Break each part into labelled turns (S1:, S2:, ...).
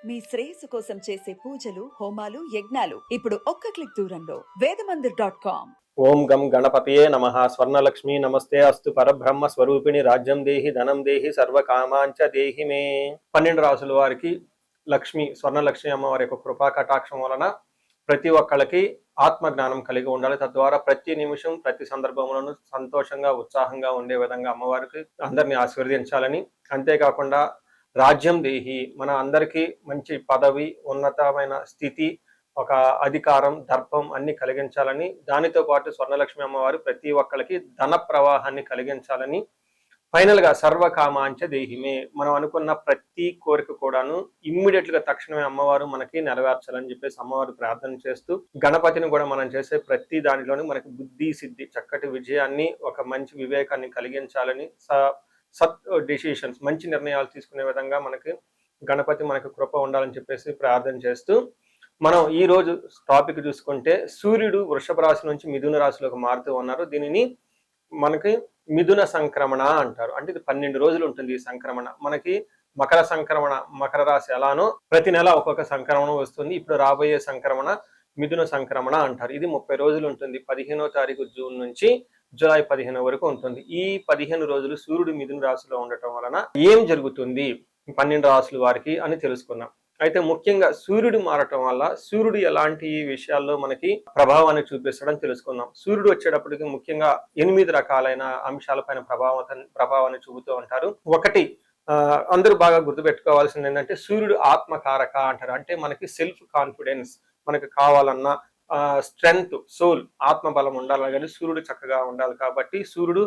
S1: మీ శ్రేయస్సు కోసం చేసే పూజలు, హోమాలు, యజ్ఞాలు ఇప్పుడు ఒక్క క్లిక్ దూరంలో వేదమందిర్.com.
S2: ఓం గం గణపతియే నమః. స్వర్ణలక్ష్మి నమస్తే అస్తు. పరబ్రహ్మ స్వరూపిణి రాజ్యం దేహి ధనం దేహి సర్వకామాంచ దేహి మే. 12 రాసుల వారికి లక్ష్మి, స్వర్ణలక్ష్మి అమ్మవారి యొక్క కృపా కటాక్షం వలన ప్రతి ఒక్కళ్ళకి ఆత్మజ్ఞానం కలిగి ఉండాలి. తద్వారా ప్రతి నిమిషం ప్రతి సందర్భంలోనూ సంతోషంగా ఉత్సాహంగా ఉండే విధంగా అమ్మవారికి అందరినీ ఆశీర్వదించాలని, అంతేకాకుండా రాజ్యం దేహి, మన అందరికీ మంచి పదవి, ఉన్నతమైన స్థితి, ఒక అధికారం, దర్పం అన్ని కలిగించాలని, దానితో పాటు స్వర్ణలక్ష్మి అమ్మవారు ప్రతి ఒక్కరికి ధన ప్రవాహాన్ని కలిగించాలని, ఫైనల్ గా సర్వకామాంచ దేహిమే, మనం అనుకున్న ప్రతి కోరిక కూడాను ఇమ్మీడియట్ గా తక్షణమే అమ్మవారు మనకి నెరవేర్చాలని చెప్పేసి అమ్మవారు ప్రార్థన చేస్తూ, గణపతిని కూడా మనం చేసే ప్రతి దానిలోనూ మనకి బుద్ధి సిద్ధి, చక్కటి విజయాన్ని, ఒక మంచి వివేకాన్ని కలిగించాలని, సత్ డెసిషన్స్, మంచి నిర్ణయాలు తీసుకునే విధంగా మనకి గణపతి మనకి కృప ఉండాలని చెప్పేసి ప్రార్థన చేస్తూ, మనం ఈ రోజు టాపిక్ చూసుకుంటే సూర్యుడు వృషభ రాశి నుంచి మిథున రాశిలోకి మారుతూ ఉన్నారు. దీనిని మనకి మిథున సంక్రమణ అంటారు. అంటే ఇది 12 రోజులు ఉంటుంది ఈ సంక్రమణ. మనకి మకర సంక్రమణ, మకర రాశి ఎలానో ప్రతి నెల ఒక్కొక్క సంక్రమణ వస్తుంది. ఇప్పుడు రాబోయే సంక్రమణ మిథున సంక్రమణ అంటారు. ఇది 30 రోజులు ఉంటుంది. 15వ తారీఖు జూన్ నుంచి జూలై 15 వరకు ఉంటుంది. ఈ 15 రోజులు సూర్యుడు మిథున రాశిలో ఉండటం వలన ఏం జరుగుతుంది 12 రాశుల వారికి అని తెలుసుకున్నాం. అయితే ముఖ్యంగా సూర్యుడు మారటం వల్ల సూర్యుడు ఎలాంటి విషయాల్లో మనకి ప్రభావాన్ని చూపిస్తాడని తెలుసుకుందాం. సూర్యుడు వచ్చేటప్పటికి ముఖ్యంగా 8 రకాలైన అంశాలపైన ప్రభావాన్ని చూపుతూ ఉంటారు. ఒకటి, అందరూ బాగా గుర్తుపెట్టుకోవాల్సింది ఏంటంటే సూర్యుడు ఆత్మకారక అంటారు. అంటే మనకి సెల్ఫ్ కాన్ఫిడెన్స్, మనకి కావాలన్నా స్ట్రెంగ్త్, సోల్, ఆత్మబలం ఉండాలి కానీ సూర్యుడు చక్కగా ఉండాలి. కాబట్టి సూర్యుడు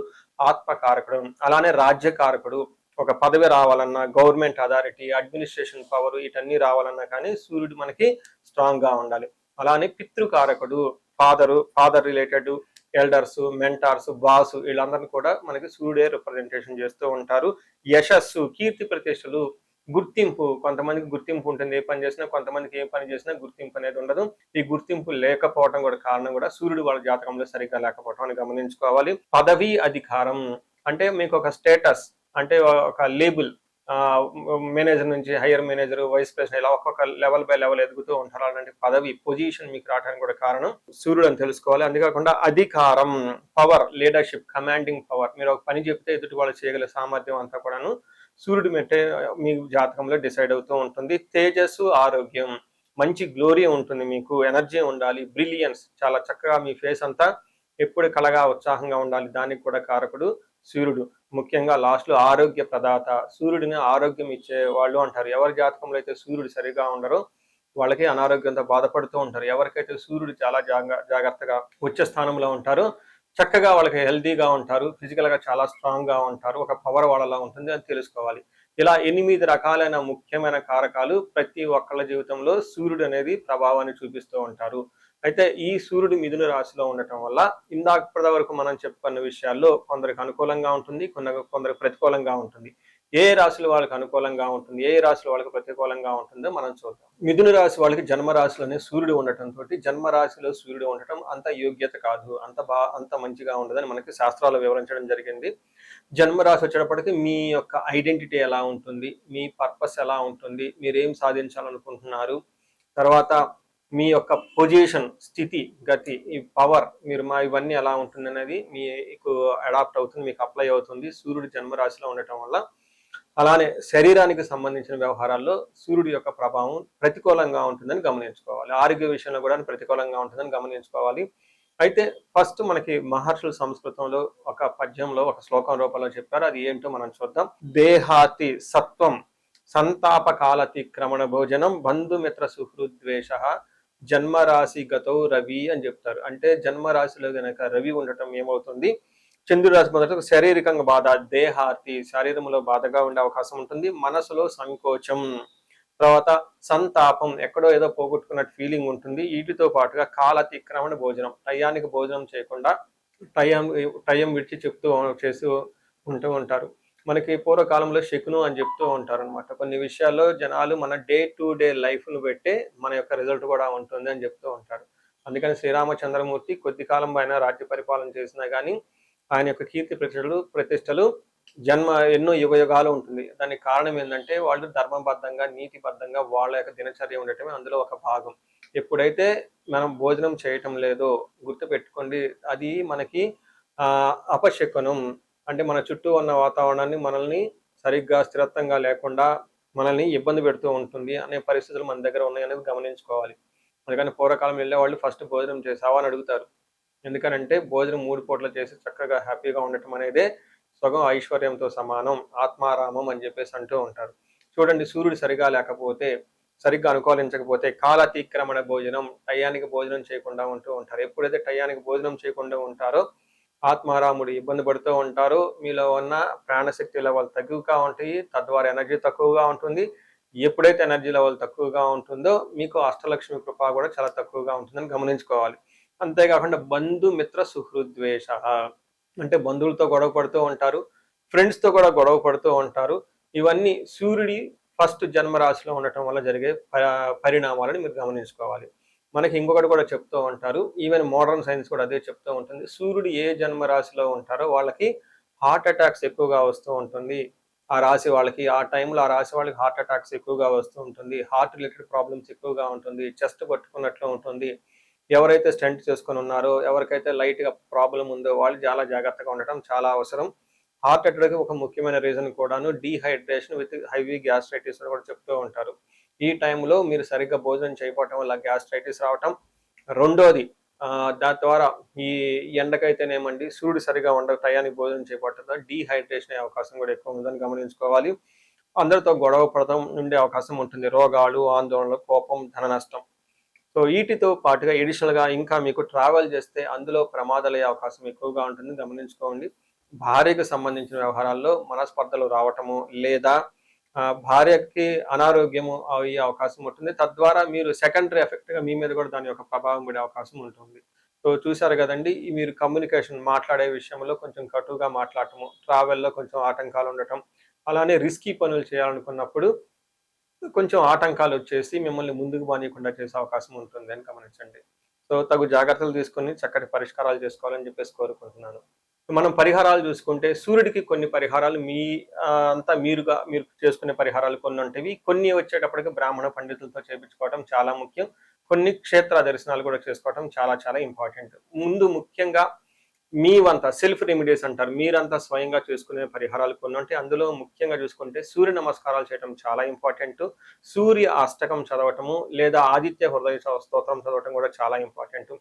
S2: ఆత్మకారకుడు. అలానే రాజ్యకారకుడు, ఒక పదవి రావాలన్నా, గవర్నమెంట్ అథారిటీ, అడ్మినిస్ట్రేషన్ పవర్, వీటన్నీ రావాలన్నా కానీ సూర్యుడు మనకి స్ట్రాంగ్ గా ఉండాలి. అలానే పితృకారకుడు, father related elders, mentors, boss, వీళ్ళందరినీ కూడా మనకి సూర్యుడే రిప్రజెంటేషన్ చేస్తూ ఉంటారు. యశస్సు, కీర్తి ప్రతిష్టలు, గుర్తింపు, కొంతమందికి గుర్తింపు ఉంటుంది ఏ పని చేసినా, కొంతమందికి ఏ పని చేసినా గుర్తింపు అనేది ఉండదు. ఈ గుర్తింపు లేకపోవడం కూడా కారణం కూడా సూర్యుడు వాళ్ళ జాతకంలో సరిగ్గా లేకపోవడం అని గమనించుకోవాలి. పదవి, అధికారం అంటే మీకు ఒక స్టేటస్, అంటే ఒక లేబుల్, మేనేజర్ నుంచి హైయర్ మేనేజర్, వైస్ ప్రెసిడెంట్, ఇలా ఒక్కొక్క లెవెల్ బై లెవెల్ ఎదుగుతూ ఉంటారు. అలాంటి పదవి, పొజిషన్ మీకు రావడానికి కూడా కారణం సూర్యుడు అని తెలుసుకోవాలి. అంతేకాకుండా అధికారం, పవర్, లీడర్షిప్, కమాండింగ్ పవర్, మీరు ఒక పని చెప్తే ఎదుటి వాళ్ళు చేయగల సామర్థ్యం అంతా కూడాను సూర్యుడు మెట్టే మీ జాతకంలో డిసైడ్ అవుతూ ఉంటుంది. తేజస్సు, ఆరోగ్యం, మంచి గ్లోరీ ఉంటుంది, మీకు ఎనర్జీ ఉండాలి, బ్రిలియన్స్, చాలా చక్కగా మీ ఫేస్ అంతా ఎప్పుడు కలగా ఉత్సాహంగా ఉండాలి, దానికి కూడా కారకుడు సూర్యుడు. ముఖ్యంగా లాస్ట్ లో ఆరోగ్య ప్రదాత, సూర్యుడిని ఆరోగ్యం ఇచ్చే వాళ్ళు అంటారు. ఎవరి జాతకంలో అయితే సూర్యుడు సరిగా ఉండరో వాళ్ళకి అనారోగ్యంతో బాధపడుతూ ఉంటారు. ఎవరికైతే సూర్యుడు చాలా జాగ్రత్తగా ఉచ్చ స్థానంలో ఉంటారో చక్కగా వాళ్ళకి హెల్తీగా ఉంటారు, ఫిజికల్ గా చాలా స్ట్రాంగ్ గా ఉంటారు, ఒక పవర్ వాళ్ళలా ఉంటుంది అని తెలుసుకోవాలి. ఇలా 8 రకాలైన ముఖ్యమైన కారకాలు ప్రతి ఒక్కళ్ళ జీవితంలో సూర్యుడు అనేది ప్రభావాన్ని చూపిస్తూ ఉంటారు. అయితే ఈ సూర్యుడు మిథున రాశిలో ఉండటం వల్ల ఇందాక వరకు మనం చెప్పుకున్న విషయాల్లో కొందరికి అనుకూలంగా ఉంటుంది, కొందరికి ప్రతికూలంగా ఉంటుంది. ఏ రాశులు వాళ్ళకి అనుకూలంగా ఉంటుంది, ఏ రాశులు వాళ్ళకి ప్రతికూలంగా ఉంటుందో మనం చూద్దాం. మిథున రాశి వాళ్ళకి జన్మరాశిలోనే సూర్యుడు ఉండటంతో జన్మరాశిలో సూర్యుడు ఉండటం అంత యోగ్యత కాదు, అంత మంచిగా ఉండదని మనకి శాస్త్రాలు వివరించడం జరిగింది. జన్మరాశి వచ్చేటప్పటికి మీ యొక్క ఐడెంటిటీ ఎలా ఉంటుంది, మీ పర్పస్ ఎలా ఉంటుంది, మీరేం సాధించాలనుకుంటున్నారు, తర్వాత మీ యొక్క పొజిషన్, స్థితి, గతి, ఈ పవర్, మీరు ఇవన్నీ ఎలా ఉంటుంది అనేది మీకు అడాప్ట్ అవుతుంది, మీకు అప్లై అవుతుంది సూర్యుడు జన్మరాశిలో ఉండటం వల్ల. అలానే శరీరానికి సంబంధించిన వ్యవహారాల్లో సూర్యుడి యొక్క ప్రభావం ప్రతికూలంగా ఉంటుందని గమనించుకోవాలి. ఆరోగ్య విషయంలో కూడా ప్రతికూలంగా ఉంటుందని గమనించుకోవాలి. అయితే ఫస్ట్ మనకి మహర్షుల సంస్కృతంలో ఒక పద్యంలో ఒక శ్లోకం రూపంలో చెప్పారు. అది ఏంటో మనం చూద్దాం. దేహాతి సత్వం సంతాప కాలతిక్రమణ భోజనం బంధుమిత్ర సుహృద్వేష జన్మరాశి గతో రవి అని చెప్తారు. అంటే జన్మరాశిలో గనక రవి ఉండటం ఏమవుతుంది, చంద్రుడు రాశి మొదట శారీరకంగా బాధ, దేహాతి, శరీరంలో బాధగా ఉండే అవకాశం ఉంటుంది. మనసులో సంకోచం, తర్వాత సంతాపం, ఎక్కడో ఏదో పోగొట్టుకున్నట్టు ఫీలింగ్ ఉంటుంది. వీటితో పాటుగా కాలతిక్రమణ భోజనం, టయానికి భోజనం చేయకుండా టైం విడిచి చేస్తూ ఉంటూ ఉంటారు. మనకి పూర్వకాలంలో శకును అని చెప్తూ ఉంటారు అనమాట. కొన్ని విషయాల్లో జనాలు మన డే టు డే లైఫ్ను బట్టే మన యొక్క రిజల్ట్ కూడా ఉంటుంది అని చెప్తూ ఉంటారు. అందుకని శ్రీరామచంద్రమూర్తి కొద్ది కాలం పైన రాజ్య పరిపాలన చేసినా కానీ ఆయన యొక్క కీర్తి ప్రతిష్టలు జన్మ ఎన్నో యుగాలు ఉంటుంది. దానికి కారణం ఏంటంటే వాళ్ళు ధర్మబద్ధంగా, నీతిబద్ధంగా వాళ్ళ యొక్క దినచర్య ఉండటమే అందులో ఒక భాగం. ఎప్పుడైతే మనం భోజనం చేయటం లేదో గుర్తుపెట్టుకోండి, అది మనకి అపశకునం. అంటే మన చుట్టూ ఉన్న వాతావరణాన్ని మనల్ని సరిగ్గా స్థిరత్వంగా లేకుండా మనల్ని ఇబ్బంది పెడుతూ ఉంటుంది అనే పరిస్థితులు మన దగ్గర ఉన్నాయనేది గమనించుకోవాలి. అందుకని పూర్వకాలం వెళ్ళేవాళ్ళు ఫస్ట్ భోజనం చేసావా అని అడుగుతారు. ఎందుకనంటే భోజనం 3 పూటలు చేసి చక్కగా హ్యాపీగా ఉండటం అనేదే సగం ఐశ్వర్యంతో సమానం, ఆత్మారామం అని చెప్పేసి అంటూ ఉంటారు. చూడండి, సూర్యుడు సరిగా లేకపోతే, సరిగ్గా అనుకూలించకపోతే కాలతిక్రమణ భోజనం, టయానికి భోజనం చేయకుండా ఉంటూ ఉంటారు. ఎప్పుడైతే టయానికి భోజనం చేయకుండా ఉంటారో ఆత్మారాముడు ఇబ్బంది పడుతూ ఉంటారు. మీలో ఉన్న ప్రాణశక్తి లెవెల్ తక్కువగా ఉంటాయి, తద్వారా ఎనర్జీ తక్కువగా ఉంటుంది. ఎప్పుడైతే ఎనర్జీ లెవెల్ తక్కువగా ఉంటుందో మీకు అష్టలక్ష్మి కృప కూడా చాలా తక్కువగా ఉంటుందని గమనించుకోవాలి. అంతేకాకుండా బంధుమిత్ర సుహృద్వేష, అంటే బంధువులతో గొడవ పడుతూ ఉంటారు, ఫ్రెండ్స్తో కూడా గొడవ పడుతూ ఉంటారు. ఇవన్నీ సూర్యుడి ఫస్ట్ జన్మరాశిలో ఉండటం వల్ల జరిగే పరిణామాలను మీరు గమనించుకోవాలి. మనకి ఇంకొకటి కూడా చెప్తూ ఉంటారు, ఈవెన్ మోడర్న్ సైన్స్ కూడా అదే చెప్తూ ఉంటుంది. సూర్యుడు ఏ జన్మరాశిలో ఉంటారో వాళ్ళకి హార్ట్ అటాక్స్ ఎక్కువగా వస్తూ ఉంటుంది. ఆ రాశి వాళ్ళకి ఆ టైంలో ఆ రాశి వాళ్ళకి హార్ట్ అటాక్స్ ఎక్కువగా వస్తూ ఉంటుంది, హార్ట్ రిలేటెడ్ ప్రాబ్లమ్స్ ఎక్కువగా ఉంటుంది, చెస్ట్ పట్టుకున్నట్లు ఉంటుంది. ఎవరైతే స్టంట్ చేసుకొని ఉన్నారో, ఎవరికైతే లైట్గా ప్రాబ్లం ఉందో వాళ్ళు చాలా జాగ్రత్తగా ఉండటం చాలా అవసరం. హార్ట్ అటాక్ ఒక ముఖ్యమైన రీజన్ కూడాను డీహైడ్రేషన్ విత్ హైవీ గ్యాస్ట్రైటిస్ అని కూడా చెప్తూ ఉంటారు. ఈ టైంలో మీరు సరిగ్గా భోజనం చేయకపోవటం వల్ల గ్యాస్ట్రైటిస్ రావటం. రెండోది, దాని ద్వారా ఈ ఎండకైతేనేమండి సూర్యుడు సరిగా టయానికి భోజనం చేయకపోవటం డీహైడ్రేషన్ అయ్యే అవకాశం కూడా ఎక్కువ ఉందని గమనించుకోవాలి. అందరితో గొడవ పడటం ఉండే అవకాశం ఉంటుంది. రోగాలు, ఆందోళనలు, కోపం, ధన నష్టం. సో వీటితో పాటుగా ఎడిషనల్గా ఇంకా మీకు ట్రావెల్ చేస్తే అందులో ప్రమాదాలయ్యే అవకాశం ఎక్కువగా ఉంటుంది, గమనించుకోండి. భార్యకు సంబంధించిన వ్యవహారాల్లో మనస్పర్ధలు రావటము, లేదా భార్యకి అనారోగ్యము అయ్యే అవకాశం ఉంటుంది. తద్వారా మీరు సెకండరీ ఎఫెక్ట్గా మీ మీద కూడా దాని యొక్క ప్రభావం పడే అవకాశం ఉంటుంది. సో చూసారు కదండి, మీరు కమ్యూనికేషన్ మాట్లాడే విషయంలో కొంచెం కటువుగా మాట్లాడటము, ట్రావెల్లో కొంచెం ఆటంకాలు ఉండటం, అలానే రిస్కీ పనులు చేయాలనుకున్నప్పుడు కొంచెం ఆటంకాలు వచ్చేసి మిమ్మల్ని ముందుకు బానీయకుండా చేసే అవకాశం ఉంటుంది అని గమనించండి. సో తగు జాగ్రత్తలు తీసుకొని చక్కటి పరిష్కారాలు చేసుకోవాలని చెప్పేసి కోరుకుంటున్నాను. మనం పరిహారాలు చూసుకుంటే సూర్యుడికి కొన్ని పరిహారాలు మీరు చేసుకునే పరిహారాలు కొన్ని ఉంటాయి. కొన్ని వచ్చేటప్పటికి బ్రాహ్మణ పండితులతో చేయించుకోవడం చాలా ముఖ్యం. కొన్ని క్షేత్ర దర్శనాలు కూడా చేసుకోవడం చాలా చాలా ఇంపార్టెంట్. ముందు ముఖ్యంగా మీవంతా సెల్ఫ్ రెమెడీస్ అంటారు, మీరంతా స్వయంగా చేసుకునే పరిహారాలు కొన్ని ఉంటాయి. అందులో ముఖ్యంగా చూసుకుంటే సూర్య నమస్కారాలు చేయడం చాలా ఇంపార్టెంట్. సూర్య అష్టకం చదవటము లేదా ఆదిత్య హృదయ స్తోత్రం చదవటం కూడా చాలా ఇంపార్టెంట్.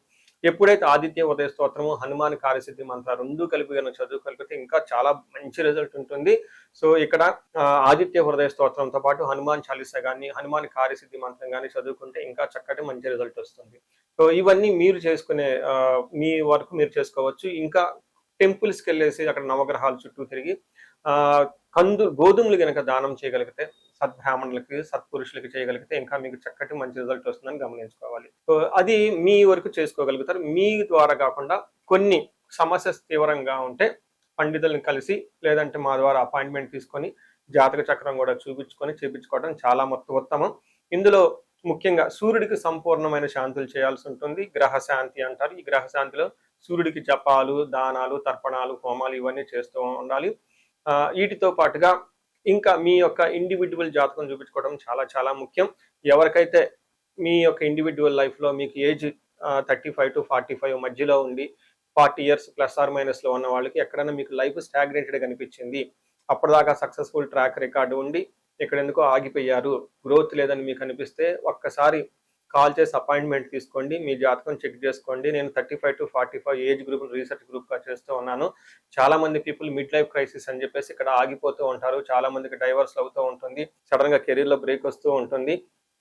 S2: ఎప్పుడైతే ఆదిత్య హృదయ స్తోత్రము, హనుమాన్ కార్యసిద్ధి మంత్ర రెండు కలిపి చదువుకలిపితే ఇంకా చాలా మంచి రిజల్ట్ ఉంటుంది. సో ఇక్కడ ఆదిత్య హృదయ స్తోత్రంతో పాటు హనుమాన్ చాలీసా కానీ, హనుమాన్ కార్యసిద్ధి మంత్రం కానీ చదువుకుంటే ఇంకా చక్కటి మంచి రిజల్ట్ వస్తుంది. సో ఇవన్నీ మీరు చేసుకునే మీ వరకు మీరు చేసుకోవచ్చు. ఇంకా టెంపుల్స్కి వెళ్ళేసి అక్కడ నవగ్రహాల చుట్టూ తిరిగి గోధుమలు కనుక దానం చేయగలిగితే, సద్బ్రాహ్మణులకి, సత్పురుషులకి చేయగలిగితే ఇంకా మీకు చక్కటి మంచి రిజల్ట్ వస్తుందని గమనించుకోవాలి. సో అది మీ వరకు చేసుకోగలుగుతారు. మీ ద్వారా కాకుండా కొన్ని సమస్య తీవ్రంగా ఉంటే పండితులను కలిసి, లేదంటే మా ద్వారా అపాయింట్మెంట్ తీసుకొని జాతక చక్రం కూడా చూపించుకొని చేపించుకోవడం చాలా ఉత్తమం. ఇందులో ముఖ్యంగా సూర్యుడికి సంపూర్ణమైన శాంతులు చేయాల్సి ఉంటుంది. గ్రహ శాంతి అంటారు. ఈ గ్రహ శాంతిలో సూర్యుడికి జపాలు, దానాలు, తర్పణాలు, హోమాలు ఇవన్నీ చేస్తూ ఉండాలి. వీటితో పాటుగా ఇంకా మీ యొక్క ఇండివిజువల్ జాతకం చూపించుకోవడం చాలా చాలా ముఖ్యం. ఎవరికైతే మీ యొక్క ఇండివిజువల్ లైఫ్లో మీకు ఏజ్ 35 to 45 మధ్యలో ఉండి 40 years +or- ఉన్న వాళ్ళకి ఎక్కడైనా మీకు లైఫ్ స్టాగ్నేటెడ్ కనిపించింది, అప్పటిదాకా సక్సెస్ఫుల్ ట్రాక్ రికార్డు ఉండి ఇక్కడ ఎందుకో ఆగిపోయారు, గ్రోత్ లేదని మీకు అనిపిస్తే ఒక్కసారి కాల్ చేసి అపాయింట్మెంట్ తీసుకోండి, మీ జాతకం చెక్ చేసుకోండి. నేను 35 to 45 ఏజ్ గ్రూప్ రీసెర్చ్ గ్రూప్గా చేస్తూ ఉన్నాను. చాలా మంది పీపుల్ మిడ్ లైఫ్ క్రైసిస్ అని చెప్పేసి ఇక్కడ ఆగిపోతూ ఉంటారు. చాలా మందికి డైవర్స్ అవుతూ ఉంటుంది, సడన్గా కెరీర్లో బ్రేక్ వస్తూ ఉంటుంది.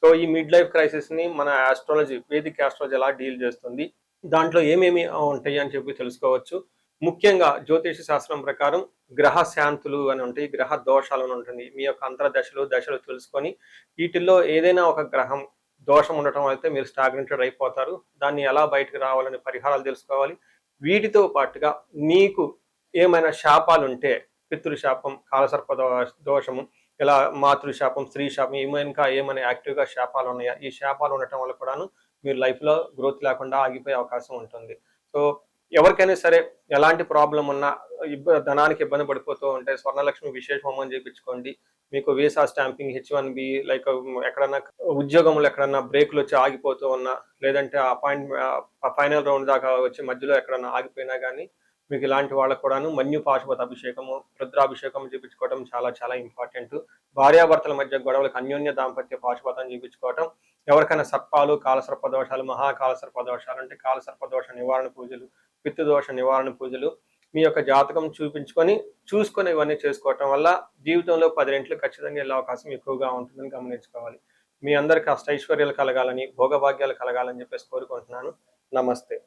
S2: సో ఈ మిడ్ లైఫ్ క్రైసిస్ని మన ఆస్ట్రాలజీ, వేదిక్ ఆస్ట్రాలజీ ఎలా డీల్ చేస్తుంది, దాంట్లో ఏమేమి ఉంటాయి అని చెప్పి తెలుసుకోవచ్చు. ముఖ్యంగా జ్యోతిష శాస్త్రం ప్రకారం గ్రహ శాంతులు అని ఉంటాయి, గ్రహ దోషాలు అని ఉంటుంది. మీ యొక్క దశలు తెలుసుకొని వీటిల్లో ఏదైనా ఒక గ్రహం దోషం ఉండటం అయితే మీరు స్టాగ్నెంటెడ్ అయిపోతారు. దాన్ని ఎలా బయటకు రావాలని పరిహారాలు తెలుసుకోవాలి. వీటితో పాటుగా మీకు ఏమైనా శాపాలు ఉంటే, పితృశాపం, కాలసర్ప దోషము, ఇలా మాతృశాపం, స్త్రీ శాపం, ఇంకా ఏమైనా యాక్టివ్గా శాపాలు ఉన్నాయా, ఈ శాపాలు ఉండటం వల్ల కూడాను మీరు లైఫ్లో గ్రోత్ లేకుండా ఆగిపోయే అవకాశం ఉంటుంది. సో ఎవరికైనా సరే ఎలాంటి ప్రాబ్లం ఉన్నా ధనానికి ఇబ్బంది పడిపోతూ ఉంటే స్వర్ణలక్ష్మి విశేష హోమం చేయించుకోండి. మీకు వీసా స్టాంపింగ్, H1B, లైక్ ఎక్కడన్నా ఉద్యోగంలో ఎక్కడన్నా బ్రేక్లు వచ్చి ఆగిపోతూ ఉన్నా, లేదంటే ఫైనల్ రౌండ్ దాకా వచ్చి మధ్యలో ఎక్కడన్నా ఆగిపోయినా కానీ మీకు ఇలాంటి వాళ్ళకు కూడాను మన్యు పాశుపత అభిషేకము, రుద్రాభిషేకం చేయించుకోవడం చాలా చాలా ఇంపార్టెంట్. భార్యాభర్తల మధ్య గొడవలకు అన్యోన్య దాంపత్య పాశుపతం చేయించుకోవటం, ఎవరికైనా సర్పాలు, కాలసర్ప దోషాలు, మహాకాలసర్ప దోషాలు అంటే కాలసర్ప దోష నివారణ పూజలు, పితృదోష నివారణ పూజలు మీ యొక్క జాతకం చూసుకొని ఇవన్నీ చేసుకోవటం వల్ల జీవితంలో 10 రెట్లు ఖచ్చితంగా వెళ్ళే అవకాశం ఎక్కువగా ఉంటుందని గమనించుకోవాలి. మీ అందరికీ అష్టైశ్వర్యాలు కలగాలని, భోగభాగ్యాలు కలగాలని చెప్పేసి కోరుకుంటున్నాను. నమస్తే.